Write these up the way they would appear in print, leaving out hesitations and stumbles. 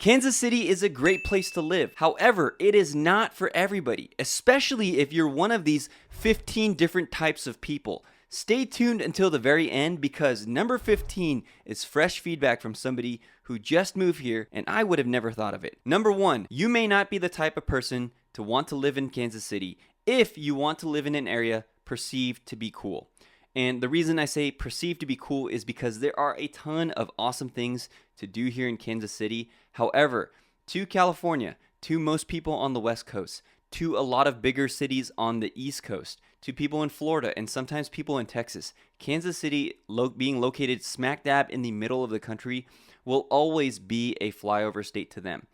Kansas City is a great place to live. However, it is not for everybody, especially if you're one of these 15 different types of people. Stay tuned until the very end because number 15 is fresh feedback from somebody who just moved here and I would have never thought of it. Number 1, you may not be the type of person to want to live in Kansas City if you want to live in an area perceived to be cool. And the reason I say perceived to be cool is because there are a ton of awesome things to do here in Kansas City. However, to California, to most people on the West Coast, to a lot of bigger cities on the East Coast, to people in Florida, and sometimes people in Texas, Kansas City, being located smack dab in the middle of the country, will always be a flyover state to them.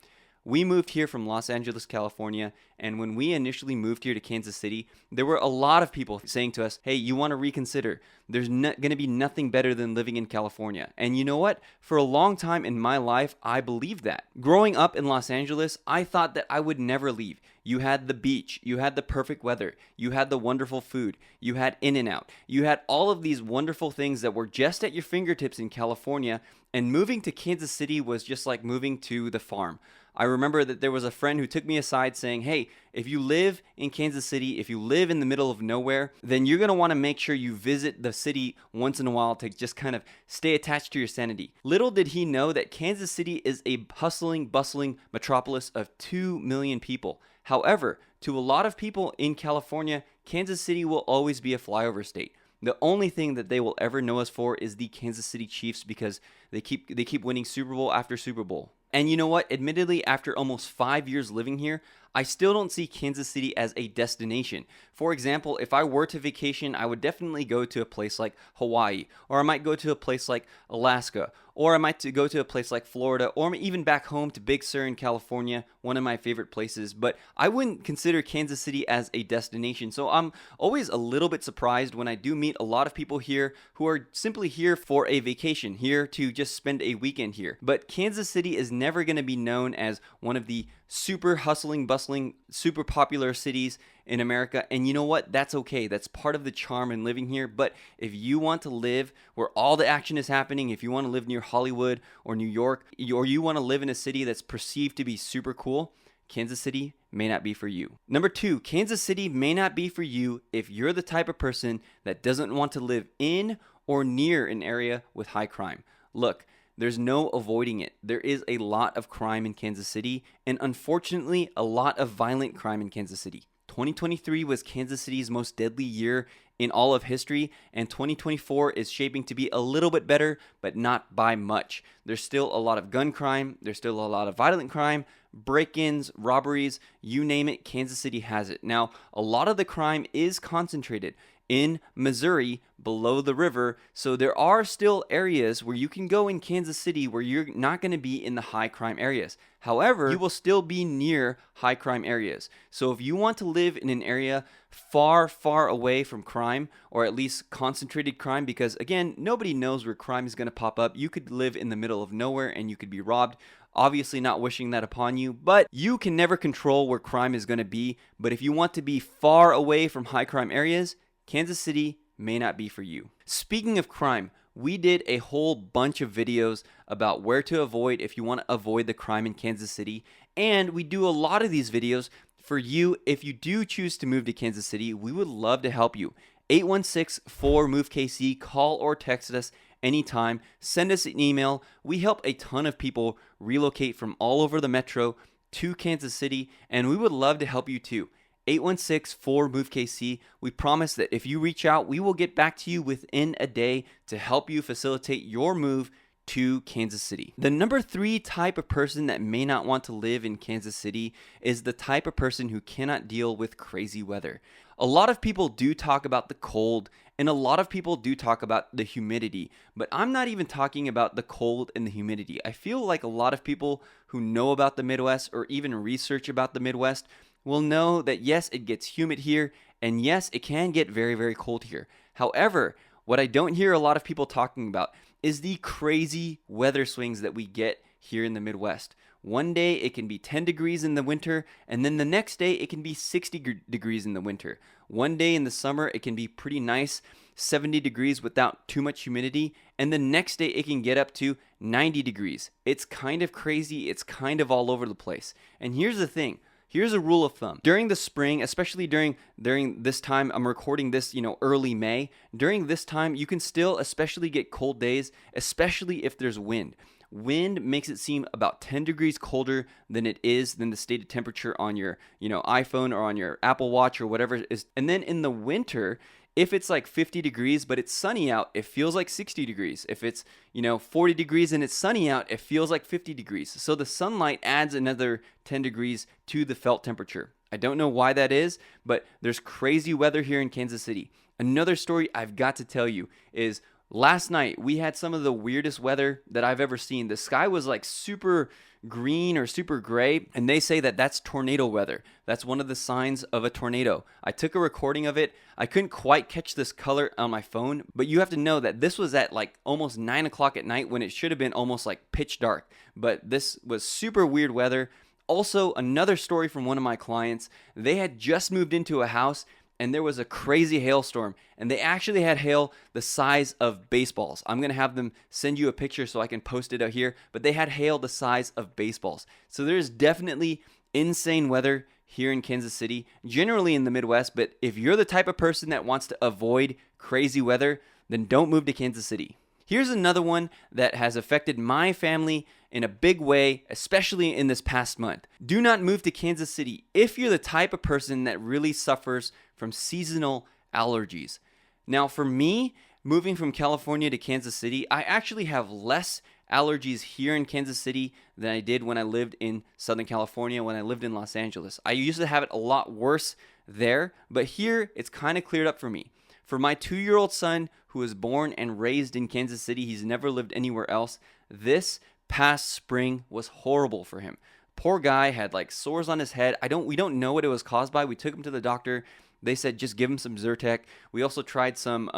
We moved here from Los Angeles, California, and when we initially moved here to Kansas City, there were a lot of people saying to us, hey, you want to reconsider. There's going to be nothing better than living in California. And you know what? For a long time in my life, I believed that. Growing up in Los Angeles, I thought that I would never leave. You had the beach, you had the perfect weather, you had the wonderful food, you had In-N-Out, you had all of these wonderful things that were just at your fingertips in California, and moving to Kansas City was just like moving to the farm. I remember that there was a friend who took me aside saying, hey, if you live in Kansas City, if you live in the middle of nowhere, then you're going to want to make sure you visit the city once in a while to just kind of stay attached to your sanity. Little did he know that Kansas City is a hustling, bustling metropolis of 2 million people. However, to a lot of people in California, Kansas City will always be a flyover state. The only thing that they will ever know us for is the Kansas City Chiefs because they keep winning Super Bowl after Super Bowl. And you know what? Admittedly, after almost 5 years living here, I still don't see Kansas City as a destination. For example, if I were to vacation, I would definitely go to a place like Hawaii, or I might go to a place like Alaska, or I might go to a place like Florida, or even back home to Big Sur in California, one of my favorite places. But I wouldn't consider Kansas City as a destination. So I'm always a little bit surprised when I do meet a lot of people here who are simply here for a vacation, here to just spend a weekend here. But Kansas City is never going to be known as one of the super hustling, bustling, super popular cities in America. And you know what? That's okay. That's part of the charm in living here. But if you want to live where all the action is happening, if you want to live near Hollywood or New York, or you want to live in a city that's perceived to be super cool, Kansas City may not be for you. Number 2, Kansas City may not be for you if you're the type of person that doesn't want to live in or near an area with high crime. Look, there's no avoiding it. There is a lot of crime in Kansas City, and unfortunately, a lot of violent crime in Kansas City. 2023 was Kansas City's most deadly year in all of history, and 2024 is shaping to be a little bit better, but not by much. There's still a lot of gun crime, there's still a lot of violent crime, break-ins, robberies, you name it, Kansas City has it. Now, a lot of the crime is concentrated in Missouri below the river, so there are still areas where you can go in Kansas City where you're not going to be in the high crime areas. However, you will still be near high crime areas. So if you want to live in an area far, far away from crime, or at least concentrated crime, because again, nobody knows where crime is going to pop up. You could live in the middle of nowhere and you could be robbed. Obviously not wishing that upon you, but you can never control where crime is going to be. But if you want to be far away from high crime areas, Kansas City may not be for you. Speaking of crime, we did a whole bunch of videos about where to avoid if you want to avoid the crime in Kansas City. And we do a lot of these videos for you. If you do choose to move to Kansas City, we would love to help you. 816-4-MOVE-KC, call or text us anytime. Send us an email. We help a ton of people relocate from all over the metro to Kansas City, and we would love to help you too. 816-4-MOVE-KC. We promise that if you reach out, we will get back to you within a day to help you facilitate your move to Kansas City. The number 3 type of person that may not want to live in Kansas City is the type of person who cannot deal with crazy weather. A lot of people do talk about the cold, and a lot of people do talk about the humidity, but I'm not even talking about the cold and the humidity. I feel like a lot of people who know about the Midwest or even research about the Midwest will know that yes, it gets humid here, and yes, it can get very, very cold here. However, what I don't hear a lot of people talking about is the crazy weather swings that we get here in the Midwest. One day it can be 10 degrees in the winter, and then the next day it can be 60 degrees in the winter. One day in the summer it can be pretty nice, 70 degrees without too much humidity, and the next day it can get up to 90 degrees. It's kind of crazy. It's kind of all over the place. And here's the thing. Here's a rule of thumb. During the spring, especially during this time, I'm recording this, early May. During this time, you can still especially get cold days, especially if there's wind. Wind makes it seem about 10 degrees colder than the stated temperature on your, iPhone or on your Apple Watch or whatever it is. And then in the winter, if it's like 50 degrees but it's sunny out, it feels like 60 degrees. If it's, 40 degrees and it's sunny out, it feels like 50 degrees. So the sunlight adds another 10 degrees to the felt temperature. I don't know why that is, but there's crazy weather here in Kansas City. Another story I've got to tell you is last night we had some of the weirdest weather that I've ever seen. The sky was like super green or super gray, and they say that that's tornado weather. That's one of the signs of a tornado. I took a recording of it. I couldn't quite catch this color on my phone, but you have to know that this was at like almost 9 o'clock at night when it should have been almost like pitch dark. But this was super weird weather. Also, another story from one of my clients. They had just moved into a house and there was a crazy hailstorm, and they actually had hail the size of baseballs. I'm going to have them send you a picture so I can post it out here, but they had hail the size of baseballs. So there's definitely insane weather here in Kansas City, generally in the Midwest, but if you're the type of person that wants to avoid crazy weather, then don't move to Kansas City. Here's another one that has affected my family in a big way, especially in this past month. Do not move to Kansas City if you're the type of person that really suffers from seasonal allergies. Now, for me, moving from California to Kansas City, I actually have less allergies here in Kansas City than I did when I lived in Southern California, when I lived in Los Angeles. I used to have it a lot worse there, but here it's kind of cleared up for me. For my 2-year-old son who was born and raised in Kansas City, he's never lived anywhere else, this past spring was horrible for him. Poor guy had like sores on his head. We don't know what it was caused by. We took him to the doctor. They said just give him some Zyrtec. We also tried some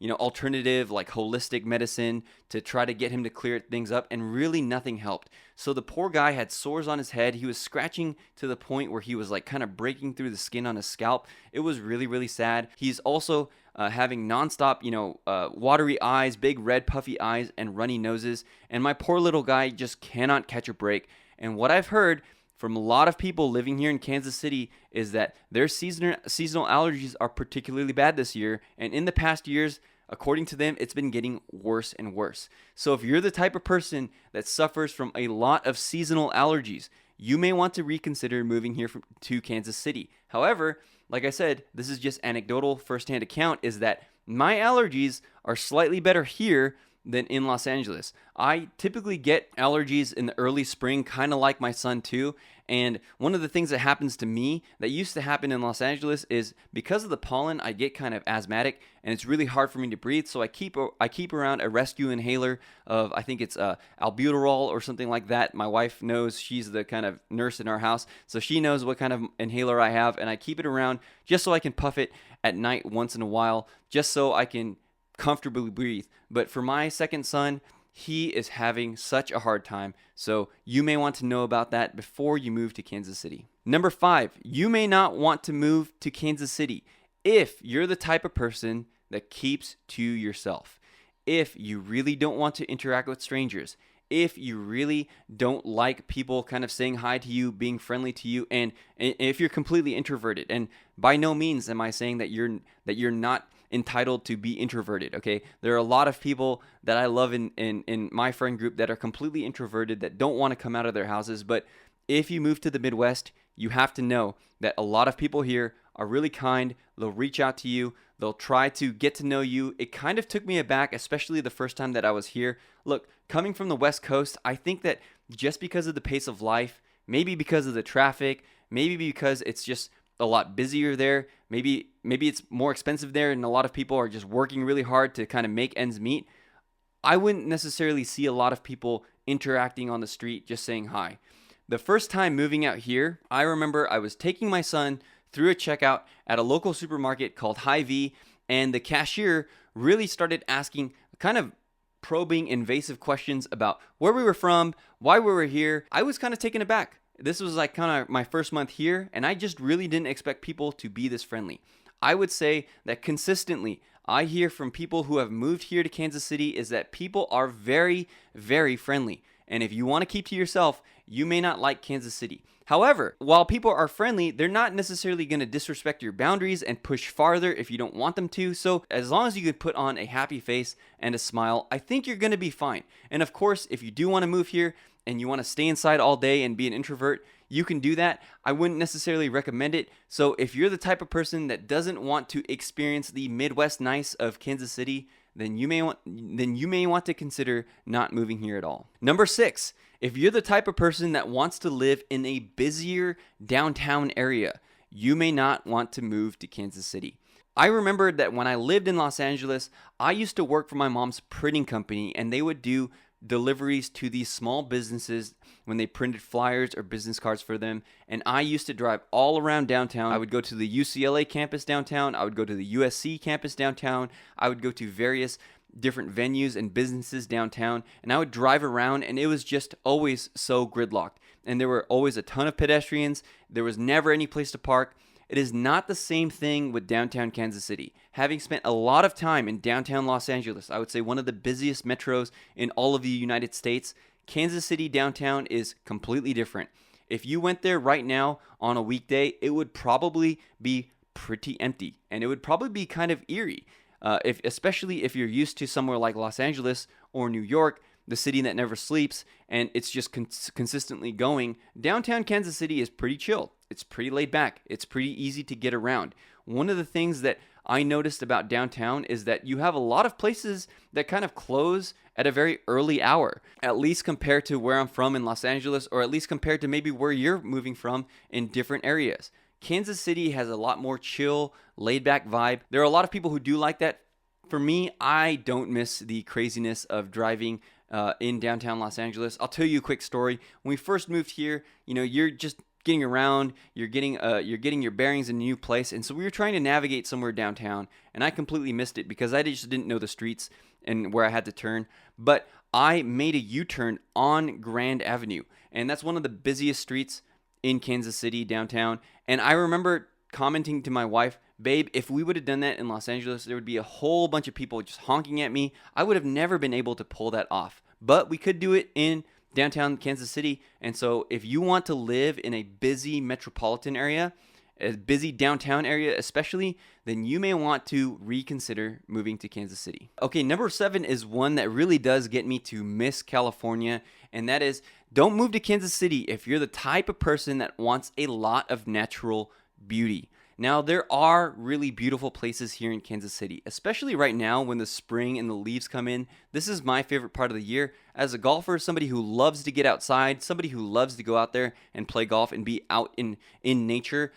alternative like holistic medicine to try to get him to clear things up, and really nothing helped. So the poor guy had sores on his head. He was scratching to the point where he was like kind of breaking through the skin on his scalp. It was really, really sad. He's also having nonstop, watery eyes, big red puffy eyes, and runny noses. And my poor little guy just cannot catch a break. And what I've heard from a lot of people living here in Kansas City is that their seasonal allergies are particularly bad this year. And in the past years, according to them, it's been getting worse and worse. So if you're the type of person that suffers from a lot of seasonal allergies, you may want to reconsider moving here to Kansas City. However, like I said, this is just anecdotal firsthand account, is that my allergies are slightly better here than in Los Angeles. I typically get allergies in the early spring, kind of like my son too. And one of the things that happens to me that used to happen in Los Angeles is because of the pollen, I get kind of asthmatic and it's really hard for me to breathe. So I keep around a rescue inhaler of, I think it's albuterol or something like that. My wife knows, she's the kind of nurse in our house, so she knows what kind of inhaler I have, and I keep it around just so I can puff it at night once in a while, just so I can comfortably breathe. But for my second son, he is having such a hard time, so you may want to know about that before you move to Kansas City. Number 5, you may not want to move to Kansas City if you're the type of person that keeps to yourself. If you really don't want to interact with strangers, if you really don't like people kind of saying hi to you, being friendly to you, and if you're completely introverted. And by no means am I saying that you're not entitled to be introverted, okay? There are a lot of people that I love in my friend group that are completely introverted, that don't want to come out of their houses. But if you move to the Midwest, you have to know that a lot of people here are really kind. They'll reach out to you. They'll try to get to know you. It kind of took me aback, especially the first time that I was here. Look, coming from the West Coast, I think that just because of the pace of life, maybe because of the traffic, maybe because it's just a lot busier there, maybe it's more expensive there, and a lot of people are just working really hard to kind of make ends meet, I wouldn't necessarily see a lot of people interacting on the street just saying hi. The first time moving out here, I remember I was taking my son through a checkout at a local supermarket called Hy-Vee, and the cashier really started asking kind of probing, invasive questions about where we were from, why we were here. I was kind of taken aback. This was like kind of my first month here, and I just really didn't expect people to be this friendly. I would say that consistently, I hear from people who have moved here to Kansas City is that people are very, very friendly. And if you want to keep to yourself, you may not like Kansas City. However, while people are friendly, they're not necessarily going to disrespect your boundaries and push farther if you don't want them to. So as long as you can put on a happy face and a smile, I think you're going to be fine. And of course, if you do want to move here and you want to stay inside all day and be an introvert, you can do that. I wouldn't necessarily recommend it. So if you're the type of person that doesn't want to experience the Midwest nice of Kansas City, then you may want to consider not moving here at all. Number 6, if you're the type of person that wants to live in a busier downtown area, you may not want to move to Kansas City. I remember that when I lived in Los Angeles, I used to work for my mom's printing company, and they would do deliveries to these small businesses when they printed flyers or business cards for them. And I used to drive all around downtown. I would go to the UCLA campus downtown. I would go to the USC campus downtown. I would go to various different venues and businesses downtown, and I would drive around, and it was just always so gridlocked. And there were always a ton of pedestrians. There was never any place to park. It is not the same thing with downtown Kansas City. Having spent a lot of time in downtown Los Angeles, I would say one of the busiest metros in all of the United States, Kansas City downtown is completely different. If you went there right now on a weekday, it would probably be pretty empty, and it would probably be kind of eerie. Especially if you're used to somewhere like Los Angeles or New York, the city that never sleeps, and it's just consistently going. Downtown Kansas City is pretty chill. It's pretty laid back. It's pretty easy to get around. One of the things that I noticed about downtown is that you have a lot of places that kind of close at a very early hour, at least compared to where I'm from in Los Angeles, or at least compared to maybe where you're moving from in different areas. Kansas City has a lot more chill, laid-back vibe. There are a lot of people who do like that. For me, I don't miss the craziness of driving in downtown Los Angeles. I'll tell you a quick story. When we first moved here, you're just getting around, you're getting your bearings in a new place, and so we were trying to navigate somewhere downtown, and I completely missed it because I just didn't know the streets and where I had to turn. But I made a U-turn on Grand Avenue, and that's one of the busiest streets in Kansas City downtown. And I remember commenting to my wife, babe, if we would have done that in Los Angeles, there would be a whole bunch of people just honking at me. I would have never been able to pull that off. But we could do it in downtown Kansas City. And so if you want to live in a busy metropolitan area, a busy downtown area especially, then you may want to reconsider moving to Kansas City. Okay, number 7 is one that really does get me to miss California, and that is, don't move to Kansas City if you're the type of person that wants a lot of natural beauty. Now, there are really beautiful places here in Kansas City, especially right now when the spring and the leaves come in. This is my favorite part of the year. As a golfer, somebody who loves to get outside, somebody who loves to go out there and play golf and be out in nature,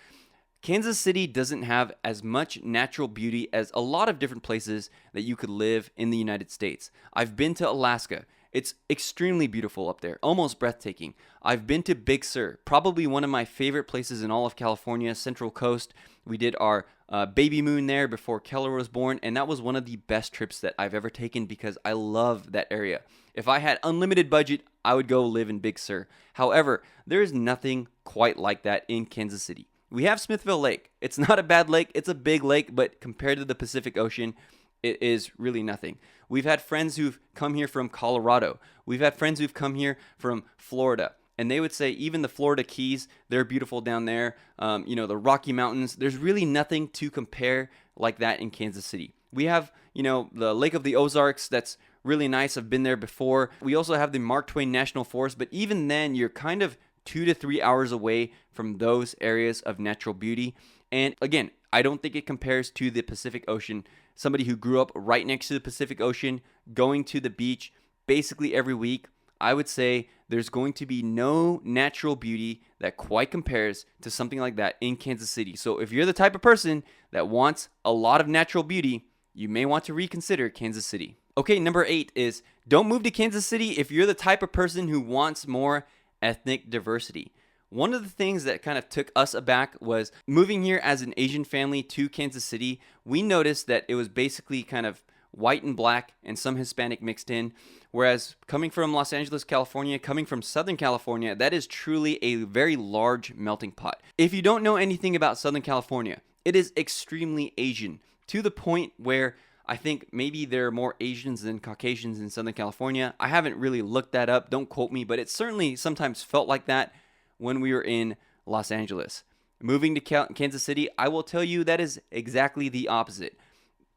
Kansas City doesn't have as much natural beauty as a lot of different places that you could live in the United States. I've been to Alaska. It's extremely beautiful up there, almost breathtaking. I've been to Big Sur, probably one of my favorite places in all of California, Central Coast. We did our baby moon there before Keller was born, and that was one of the best trips that I've ever taken because I love that area. If I had unlimited budget, I would go live in Big Sur. However, there is nothing quite like that in Kansas City. We have Smithville Lake. It's not a bad lake. It's a big lake, but compared to the Pacific Ocean, it is really nothing. We've had friends who've come here from Colorado. We've had friends who've come here from Florida. And they would say even the Florida Keys, they're beautiful down there. The Rocky Mountains, there's really nothing to compare like that in Kansas City. We have, the Lake of the Ozarks that's really nice. I've been there before. We also have the Mark Twain National Forest, but even then you're kind of 2 to 3 hours away from those areas of natural beauty. And again, I don't think it compares to the Pacific Ocean. Somebody who grew up right next to the Pacific Ocean, going to the beach basically every week, I would say there's going to be no natural beauty that quite compares to something like that in Kansas City. So if you're the type of person that wants a lot of natural beauty, you may want to reconsider Kansas City. Okay, number 8 is don't move to Kansas City if you're the type of person who wants more ethnic diversity. One of the things that kind of took us aback was moving here as an Asian family to Kansas City. We noticed that it was basically kind of white and black and some Hispanic mixed in. Whereas coming from Los Angeles, California, coming from Southern California, that is truly a very large melting pot. If you don't know anything about Southern California, it is extremely Asian to the point where I think maybe there are more Asians than Caucasians in Southern California. I haven't really looked that up. Don't quote me, but it certainly sometimes felt like that when we were in Los Angeles. Moving to Kansas City, I will tell you that is exactly the opposite.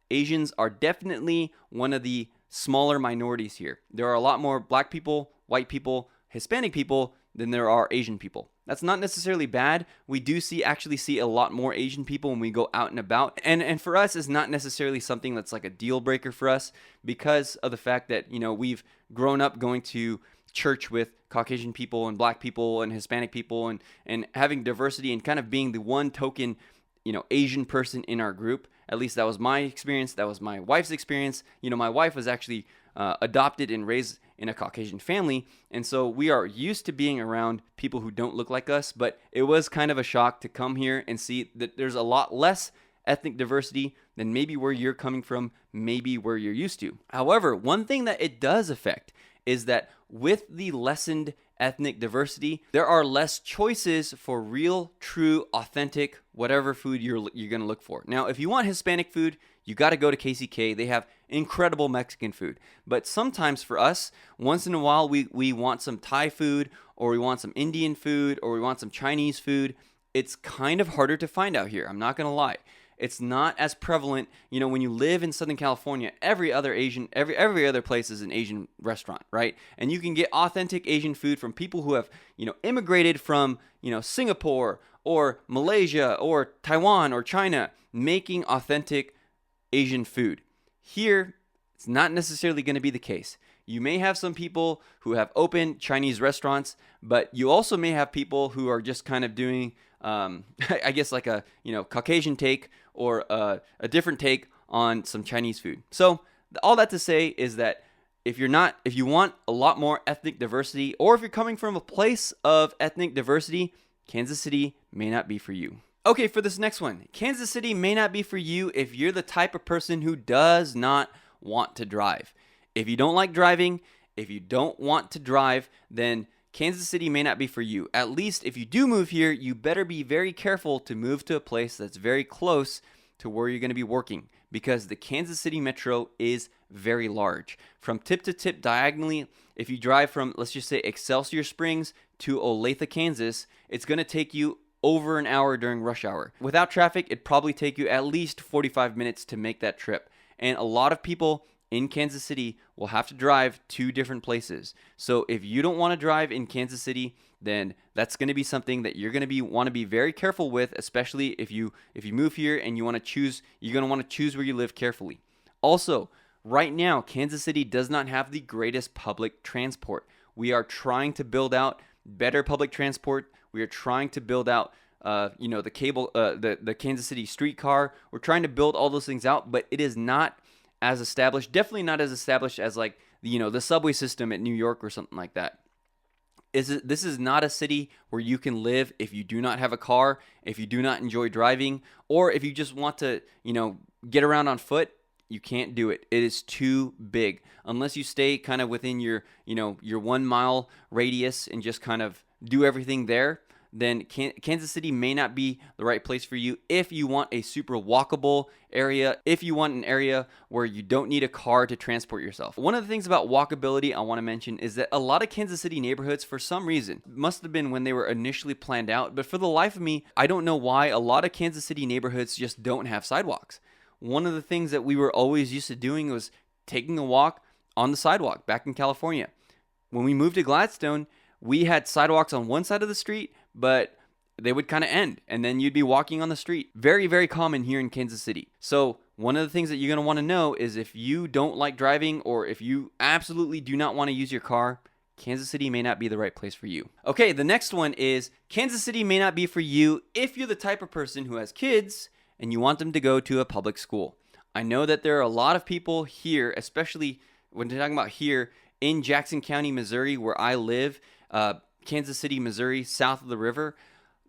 Asians are definitely one of the smaller minorities here. There are a lot more black people, white people, Hispanic people than there are Asian people. That's not necessarily bad. We do actually see a lot more Asian people when we go out and about. And for us, it's not necessarily something that's like a deal breaker for us because of the fact that, we've grown up going to church with Caucasian people and black people and Hispanic people and having diversity and kind of being the one token, Asian person in our group. At least that was my experience. That was my wife's experience. My wife was actually adopted and raised in a Caucasian family. And so we are used to being around people who don't look like us, but it was kind of a shock to come here and see that there's a lot less ethnic diversity than maybe where you're coming from, maybe where you're used to. However, one thing that it does affect is that with the lessened ethnic diversity, there are less choices for real, true, authentic, whatever food you're going to look for. Now, if you want Hispanic food, you got to go to KCK. They have incredible Mexican food. But sometimes for us, once in a while, we want some Thai food, or we want some Indian food, or we want some Chinese food. It's kind of harder to find out here. I'm not going to lie. It's not as prevalent. When you live in Southern California, every other place is an Asian restaurant, right? And you can get authentic Asian food from people who have, immigrated from, Singapore or Malaysia or Taiwan or China, making authentic Asian food. Here, it's not necessarily going to be the case. You may have some people who have open Chinese restaurants, but you also may have people who are just kind of doing, I guess, like a Caucasian take or a different take on some Chinese food. So all that to say is that if you want a lot more ethnic diversity, or if you're coming from a place of ethnic diversity, Kansas City may not be for you. Okay, for this next one, Kansas City may not be for you if you're the type of person who does not want to drive. If you don't like driving, if you don't want to drive, then Kansas City may not be for you. At least if you do move here, you better be very careful to move to a place that's very close to where you're going to be working, because the Kansas City Metro is very large. From tip to tip diagonally, if you drive from, let's just say, Excelsior Springs to Olathe, Kansas, it's going to take you over an hour during rush hour. Without traffic, it'd probably take you at least 45 minutes to make that trip. And a lot of people in Kansas City will have to drive to different places. So if you don't want to drive in Kansas City, then that's going to be something that you're going to want to be very careful with, especially if you move here and you're going to want to choose where you live carefully. Also, right now, Kansas City does not have the greatest public transport. We are trying to build out better public transport. We are trying to build out the Kansas City streetcar. We're trying to build all those things out, but it is not as established, definitely not as established as like the subway system at New York or something like that. This is not a city where you can live if you do not have a car, if you do not enjoy driving, or if you just want to, get around on foot. You can't do it. It is too big. Unless you stay kind of within your 1 mile radius and just kind of do everything there, then Kansas City may not be the right place for you if you want a super walkable area, if you want an area where you don't need a car to transport yourself. One of the things about walkability I want to mention is that a lot of Kansas City neighborhoods, for some reason, must have been when they were initially planned out, but for the life of me, I don't know why a lot of Kansas City neighborhoods just don't have sidewalks. One of the things that we were always used to doing was taking a walk on the sidewalk back in California. When we moved to Gladstone, we had sidewalks on one side of the street, but they would kind of end, and then you'd be walking on the street. Very, very common here in Kansas City. So one of the things that you're going to want to know is if you don't like driving, or if you absolutely do not want to use your car, Kansas City may not be the right place for you. Okay, the next one is Kansas City may not be for you if you're the type of person who has kids and you want them to go to a public school. I know that there are a lot of people here, especially when they're talking about here in Jackson County, Missouri, where I live, Kansas City, Missouri, south of the river,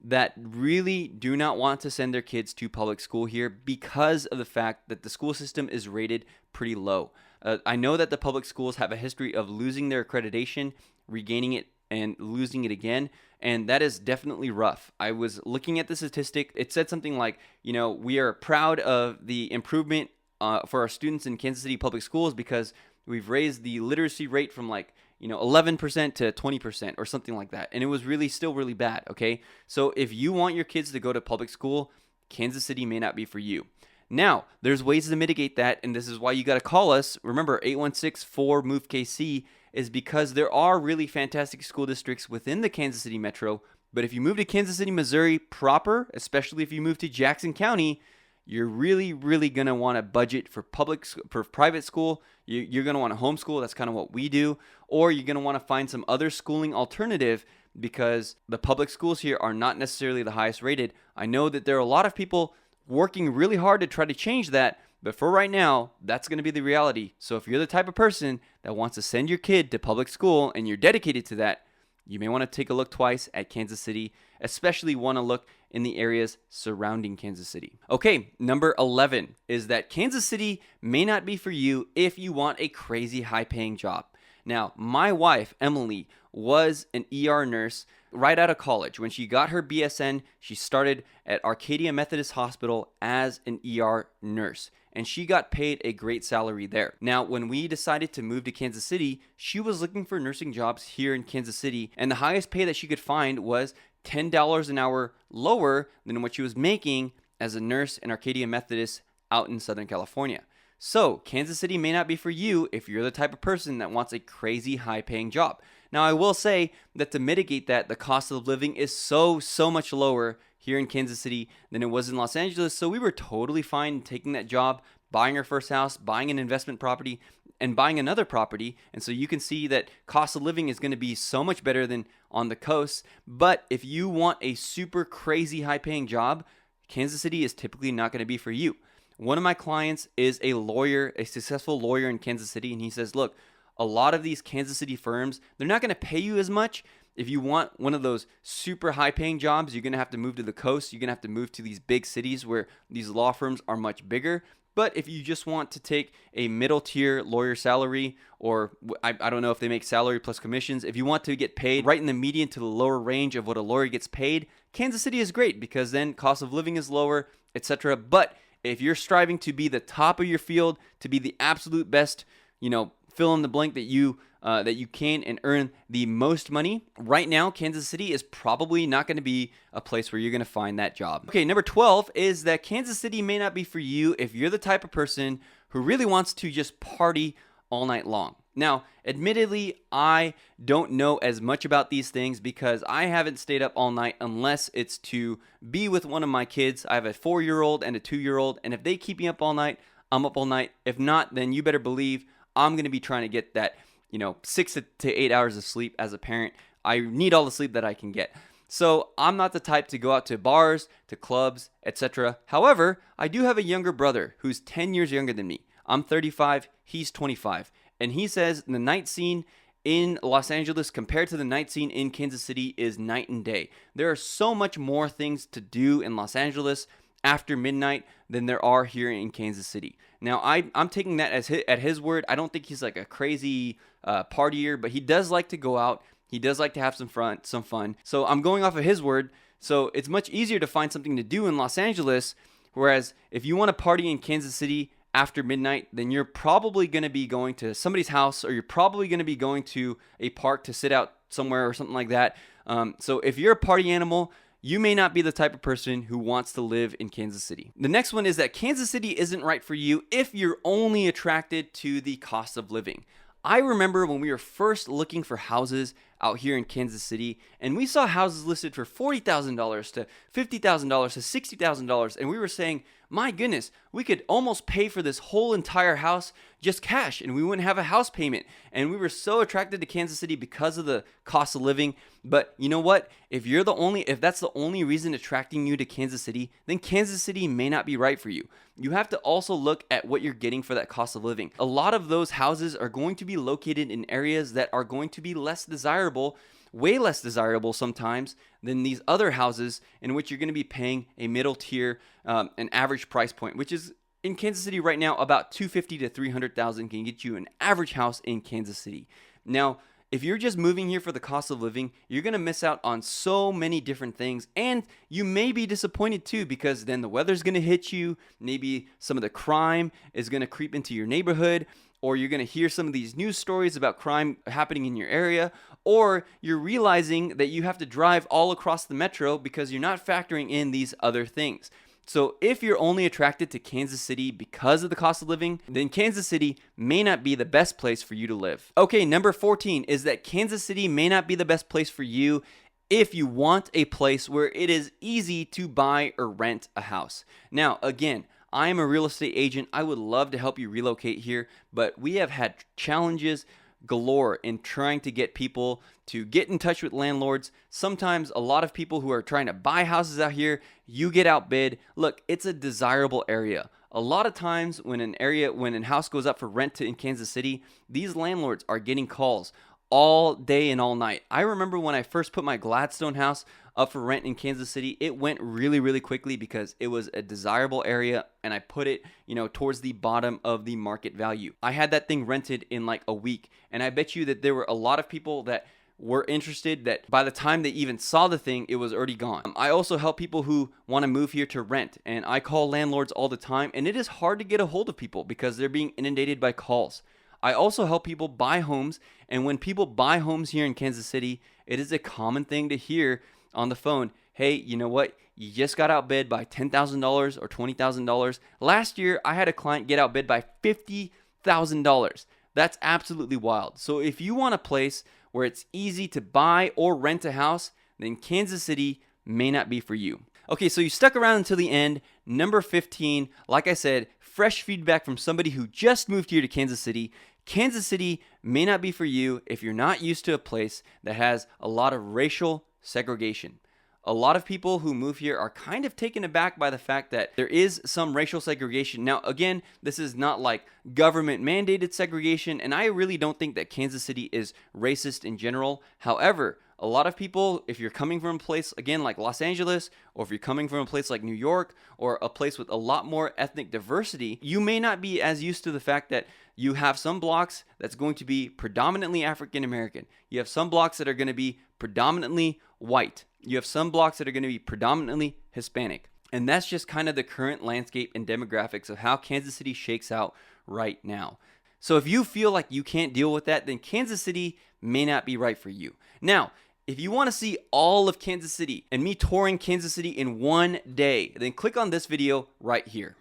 that really do not want to send their kids to public school here because of the fact that the school system is rated pretty low. I know that the public schools have a history of losing their accreditation, regaining it, and losing it again, and that is definitely rough. I was looking at the statistic. It said something like, we are proud of the improvement for our students in Kansas City public schools because we've raised the literacy rate from 11% to 20% or something like that. And it was really still really bad, okay? So if you want your kids to go to public school, Kansas City may not be for you. Now, there's ways to mitigate that, and this is why you got to call us. Remember, 816-4-MOVE-KC is because there are really fantastic school districts within the Kansas City metro. But if you move to Kansas City, Missouri proper, especially if you move to Jackson County, you're really, really going to want to budget for private school. You're going to want to homeschool. That's kind of what we do. Or you're going to want to find some other schooling alternative because the public schools here are not necessarily the highest rated. I know that there are a lot of people working really hard to try to change that, but for right now, that's going to be the reality. So if you're the type of person that wants to send your kid to public school and you're dedicated to that, you may want to take a look twice at Kansas City, especially want to look in the areas surrounding Kansas City. Okay, number 11 is that Kansas City may not be for you if you want a crazy high-paying job. Now, my wife, Emily, was an ER nurse right out of college. When she got her BSN, she started at Arcadia Methodist Hospital as an ER nurse, and she got paid a great salary there. Now, when we decided to move to Kansas City, she was looking for nursing jobs here in Kansas City, and the highest pay that she could find was $10 an hour lower than what she was making as a nurse in Arcadia Methodist out in Southern California. So, Kansas City may not be for you if you're the type of person that wants a crazy high-paying job. Now, I will say that to mitigate that, the cost of living is so much lower here in Kansas City than it was in Los Angeles. So we were totally fine taking that job, buying our first house, buying an investment property, and buying another property. And so you can see that cost of living is going to be so much better than on the coast. But if you want a super crazy high-paying job, Kansas City is typically not going to be for you. One of my clients is a lawyer, a successful lawyer in Kansas City, and he says, look, a lot of these Kansas City firms, they're not going to pay you as much. If you want one of those super high-paying jobs, you're going to have to move to the coast. You're going to have to move to these big cities where these law firms are much bigger. But if you just want to take a middle-tier lawyer salary, or I don't know if they make salary plus commissions, if you want to get paid right in the median to the lower range of what a lawyer gets paid, Kansas City is great because then cost of living is lower, etc. But if you're striving to be the top of your field, to be the absolute best, fill in the blank that you can and earn the most money, right now, Kansas City is probably not going to be a place where you're going to find that job. Okay, number 12 is that Kansas City may not be for you if you're the type of person who really wants to just party all night long. Now, admittedly, I don't know as much about these things because I haven't stayed up all night unless it's to be with one of my kids. I have a 4-year-old and a 2-year-old, and if they keep me up all night, I'm up all night. If not, then you better believe I'm going to be trying to get that 6 to 8 hours of sleep as a parent. I need all the sleep that I can get. So I'm not the type to go out to bars, to clubs, etc. However, I do have a younger brother who's 10 years younger than me. I'm 35, he's 25. And he says the night scene in Los Angeles compared to the night scene in Kansas City is night and day. There are so much more things to do in Los Angeles after midnight than there are here in Kansas City. Now, I'm taking that as at his word. I don't think he's like a crazy partier, but he does like to go out. He does like to have some fun. So I'm going off of his word. So it's much easier to find something to do in Los Angeles, whereas if you want to party in Kansas City after midnight, then you're probably going to be going to somebody's house, or you're probably going to be going to a park to sit out somewhere or something like that. So if you're a party animal, you may not be the type of person who wants to live in Kansas City. The next one is that Kansas City isn't right for you if you're only attracted to the cost of living. I remember when we were first looking for houses out here in Kansas City, and we saw houses listed for $40,000 to $50,000 to $60,000, and we were saying, my goodness, we could almost pay for this whole entire house just cash, and we wouldn't have a house payment. And we were so attracted to Kansas City because of the cost of living. But you know what? If that's the only reason attracting you to Kansas City, then Kansas City may not be right for you. You have to also look at what you're getting for that cost of living. A lot of those houses are going to be located in areas that are going to be less desirable, way less desirable sometimes than these other houses in which you're going to be paying a middle tier, an average price point, which is in Kansas City right now about $250,000 to $300,000 can get you an average house in Kansas City. Now, if you're just moving here for the cost of living, you're going to miss out on so many different things, and you may be disappointed too, because then the weather's going to hit you. Maybe some of the crime is going to creep into your neighborhood, or you're going to hear some of these news stories about crime happening in your area, or you're realizing that you have to drive all across the metro because you're not factoring in these other things. So if you're only attracted to Kansas City because of the cost of living, then Kansas City may not be the best place for you to live. Okay, number 14 is that Kansas City may not be the best place for you if you want a place where it is easy to buy or rent a house. Now, again, I am a real estate agent. I would love to help you relocate here, but we have had challenges galore in trying to get people to get in touch with landlords. Sometimes a lot of people who are trying to buy houses out here, you get outbid. Look, it's a desirable area. A lot of times when a house goes up for rent in Kansas City, these landlords are getting calls all day and all night. I remember when I first put my Gladstone house up for rent in Kansas City, it went really, really quickly because it was a desirable area and I put it, towards the bottom of the market value. I had that thing rented in like a week, and I bet you that there were a lot of people that were interested that by the time they even saw the thing, it was already gone. I also help people who want to move here to rent, and I call landlords all the time, and it is hard to get a hold of people because they're being inundated by calls. I also help people buy homes, and when people buy homes here in Kansas City, it is a common thing to hear on the phone, hey, you know what? You just got outbid by $10,000 or $20,000. Last year, I had a client get outbid by $50,000. That's absolutely wild. So if you want a place where it's easy to buy or rent a house, then Kansas City may not be for you. Okay, so you stuck around until the end. Number 15, like I said, fresh feedback from somebody who just moved here to Kansas City. Kansas City may not be for you if you're not used to a place that has a lot of racial segregation. A lot of people who move here are kind of taken aback by the fact that there is some racial segregation. Now, again, this is not like government mandated segregation, and I really don't think that Kansas City is racist in general. However, a lot of people, if you're coming from a place, again, like Los Angeles, or if you're coming from a place like New York, or a place with a lot more ethnic diversity, you may not be as used to the fact that you have some blocks that's going to be predominantly African American. You have some blocks that are going to be predominantly white. You have some blocks that are going to be predominantly Hispanic. And that's just kind of the current landscape and demographics of how Kansas City shakes out right now. So if you feel like you can't deal with that, then Kansas City may not be right for you. Now, if you want to see all of Kansas City and me touring Kansas City in one day, then click on this video right here.